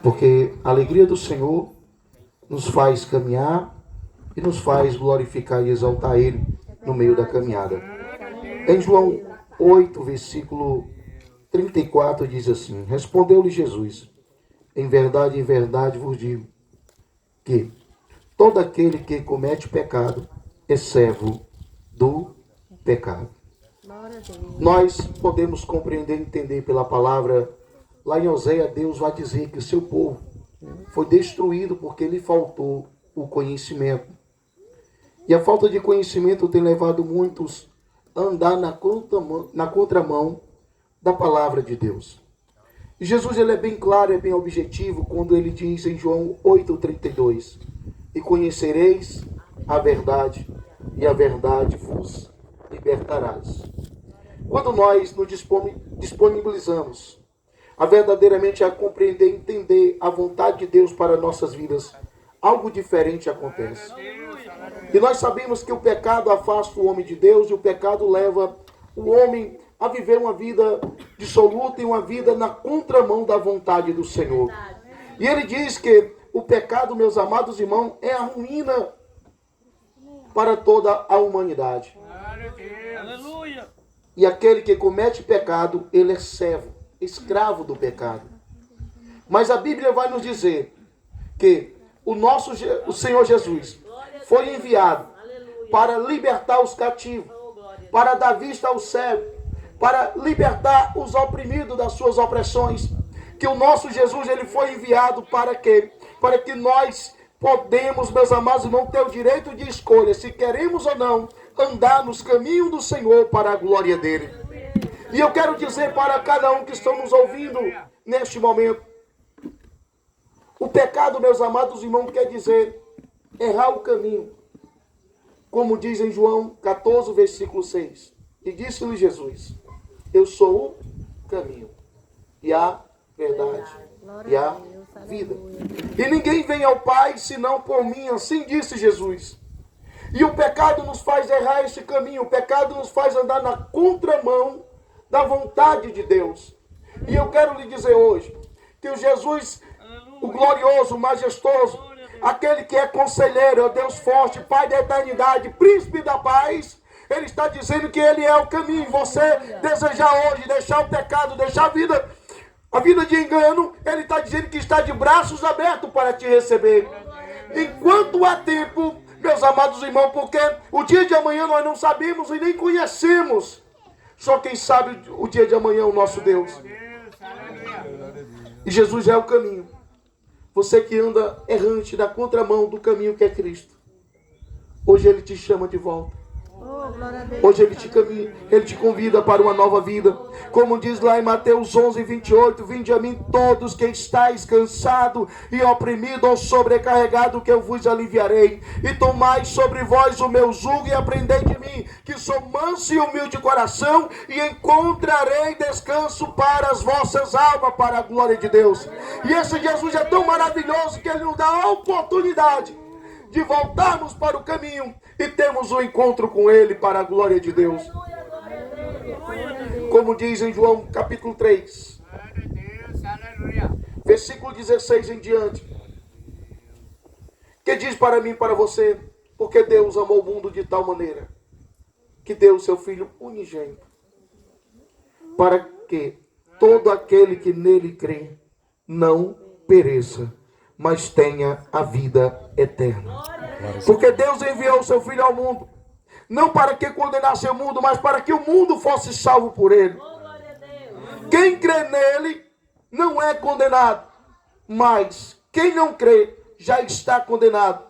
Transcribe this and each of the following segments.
Porque a alegria do Senhor nos faz caminhar e nos faz glorificar e exaltar Ele no meio da caminhada. Em João 8, versículo 34, diz assim: respondeu-lhe Jesus: em verdade vos digo que todo aquele que comete pecado é servo do pecado. Nós podemos compreender e entender pela palavra, lá em Oséias, Deus vai dizer que o seu povo foi destruído porque lhe faltou o conhecimento. E a falta de conhecimento tem levado muitos a andar na contramão da palavra de Deus. E Jesus, ele é bem claro, é bem objetivo quando ele diz em João 8,32: e conhecereis a verdade, e a verdade vos libertarás. Quando nós nos disponibilizamos a verdadeiramente a compreender e entender a vontade de Deus para nossas vidas, algo diferente acontece. E nós sabemos que o pecado afasta o homem de Deus, e o pecado leva o homem a viver uma vida dissoluta e uma vida na contramão da vontade do Senhor. E ele diz que o pecado, meus amados irmãos, é a ruína para toda a humanidade. Aleluia. E aquele que comete pecado, ele é servo, escravo do pecado. Mas a Bíblia vai nos dizer que o Senhor Jesus foi enviado para libertar os cativos, para dar vista aos cegos, para libertar os oprimidos das suas opressões. Que o nosso Jesus, ele foi enviado para quê? Para que nós podemos, meus amados irmãos, ter o direito de escolha, se queremos ou não, andar nos caminhos do Senhor para a glória dele. E eu quero dizer para cada um que estão nos ouvindo neste momento, o pecado, meus amados irmãos, quer dizer errar o caminho. Como diz em João 14, versículo 6. E disse-lhe Jesus: eu sou o caminho, e a verdade, e a vida. E ninguém vem ao Pai senão por mim, assim disse Jesus. E o pecado nos faz errar esse caminho, o pecado nos faz andar na contramão da vontade de Deus. E eu quero lhe dizer hoje, que o Jesus, o glorioso, o majestoso, aquele que é conselheiro, é Deus forte, Pai da eternidade, príncipe da paz, ele está dizendo que ele é o caminho. Você desejar hoje deixar o pecado, deixar a vida de engano, ele está dizendo que está de braços abertos para te receber. Enquanto há tempo, meus amados irmãos, porque o dia de amanhã nós não sabemos e nem conhecemos. Só quem sabe o dia de amanhã é o nosso Deus. E Jesus é o caminho. Você que anda errante na contramão do caminho que é Cristo, hoje ele te chama de volta. Hoje ele te convida para uma nova vida. Como diz lá em Mateus 11, 28, vinde a mim todos que estáis cansados e oprimidos ou sobrecarregados, que eu vos aliviarei. E tomai sobre vós o meu jugo e aprendei de mim, que sou manso e humilde de coração, e encontrarei descanso para as vossas almas, para a glória de Deus. E esse Jesus é tão maravilhoso que ele nos dá a oportunidade de voltarmos para o caminho e termos um encontro com ele para a glória de Deus. Como diz em João capítulo 3, versículo 16 em diante, que diz para mim e para você: porque Deus amou o mundo de tal maneira que deu o seu Filho unigênito, para que todo aquele que nele crê não pereça, mas tenha a vida eterna. Porque Deus enviou o seu Filho ao mundo, não para que condenasse o mundo, mas para que o mundo fosse salvo por ele. Quem crê nele não é condenado, mas quem não crê já está condenado,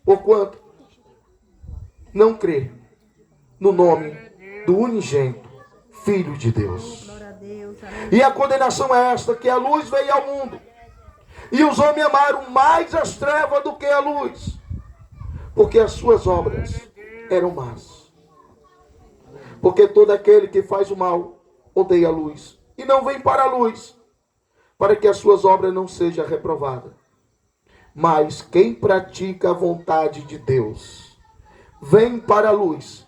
porquanto não crê no nome do unigênito Filho de Deus. E a condenação é esta, que a luz veio ao mundo, e os homens amaram mais as trevas do que a luz, porque as suas obras eram más. Porque todo aquele que faz o mal odeia a luz, e não vem para a luz, para que as suas obras não sejam reprovadas. Mas quem pratica a vontade de Deus, vem para a luz,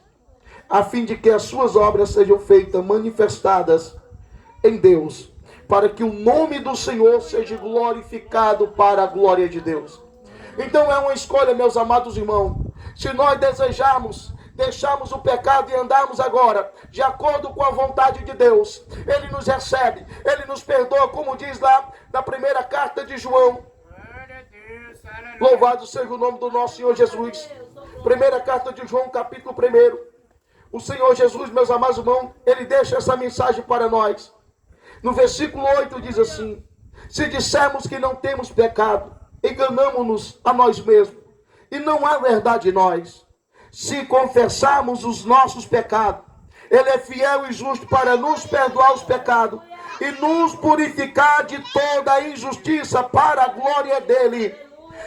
a fim de que as suas obras sejam feitas manifestadas em Deus. para que o nome do Senhor seja glorificado para a glória de Deus. Então é uma escolha, meus amados irmãos. Se nós desejarmos deixarmos o pecado e andarmos agora de acordo com a vontade de Deus, Ele nos recebe, Ele nos perdoa, como diz lá na primeira carta de João. Louvado seja o nome do nosso Senhor Jesus. Primeira carta de João, capítulo 1. O Senhor Jesus, meus amados irmãos, Ele deixa essa mensagem para nós. No versículo 8 diz assim: se dissermos que não temos pecado, enganamo-nos a nós mesmos, e não há verdade em nós. Se confessarmos os nossos pecados, Ele é fiel e justo para nos perdoar os pecados e nos purificar de toda a injustiça para a glória dEle.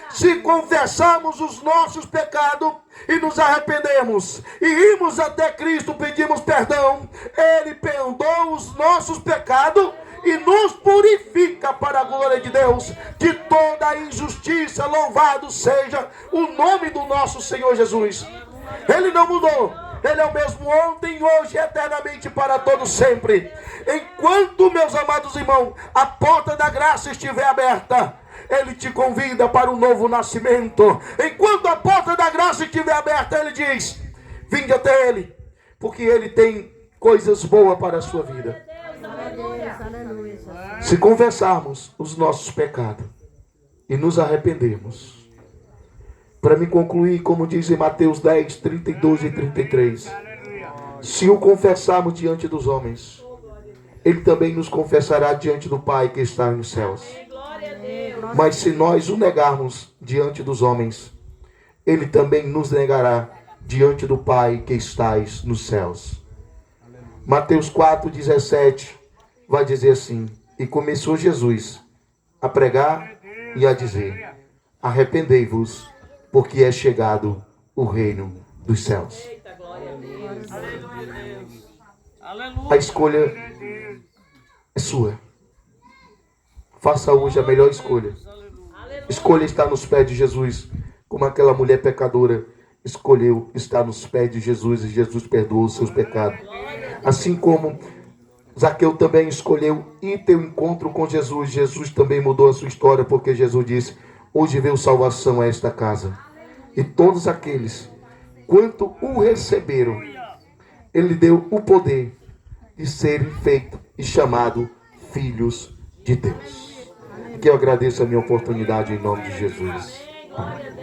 Se confessarmos os nossos pecados e nos arrependemos e irmos até Cristo, pedimos perdão, Ele perdoa os nossos pecados e nos purifica para a glória de Deus de toda a injustiça. Louvado seja o nome do nosso Senhor Jesus. Ele não mudou. Ele é o mesmo ontem, hoje e eternamente para todos sempre. Enquanto, meus amados irmãos, a porta da graça estiver aberta, Ele te convida para um novo nascimento. Enquanto a porta da graça estiver aberta, Ele diz: vinde até Ele, porque Ele tem coisas boas para a sua vida. Se confessarmos os nossos pecados e nos arrependermos. Para me concluir, como diz em Mateus 10, 32 e 33. Se o confessarmos diante dos homens, Ele também nos confessará diante do Pai que está nos céus. Mas se nós o negarmos diante dos homens, Ele também nos negará diante do Pai que estais nos céus. Mateus 4, 17 vai dizer assim: e começou Jesus a pregar e a dizer: arrependei-vos, porque é chegado o reino dos céus. A escolha é sua. Faça hoje a melhor escolha. Escolha estar nos pés de Jesus, como aquela mulher pecadora escolheu estar nos pés de Jesus e Jesus perdoou os seus pecados. Assim como Zaqueu também escolheu ir ter um encontro com Jesus, Jesus também mudou a sua história, porque Jesus disse: hoje veio salvação a esta casa. E todos aqueles, quanto o receberam, Ele deu o poder de serem feitos e chamados filhos de Deus. Que eu agradeço a minha oportunidade em nome de Jesus. Amém.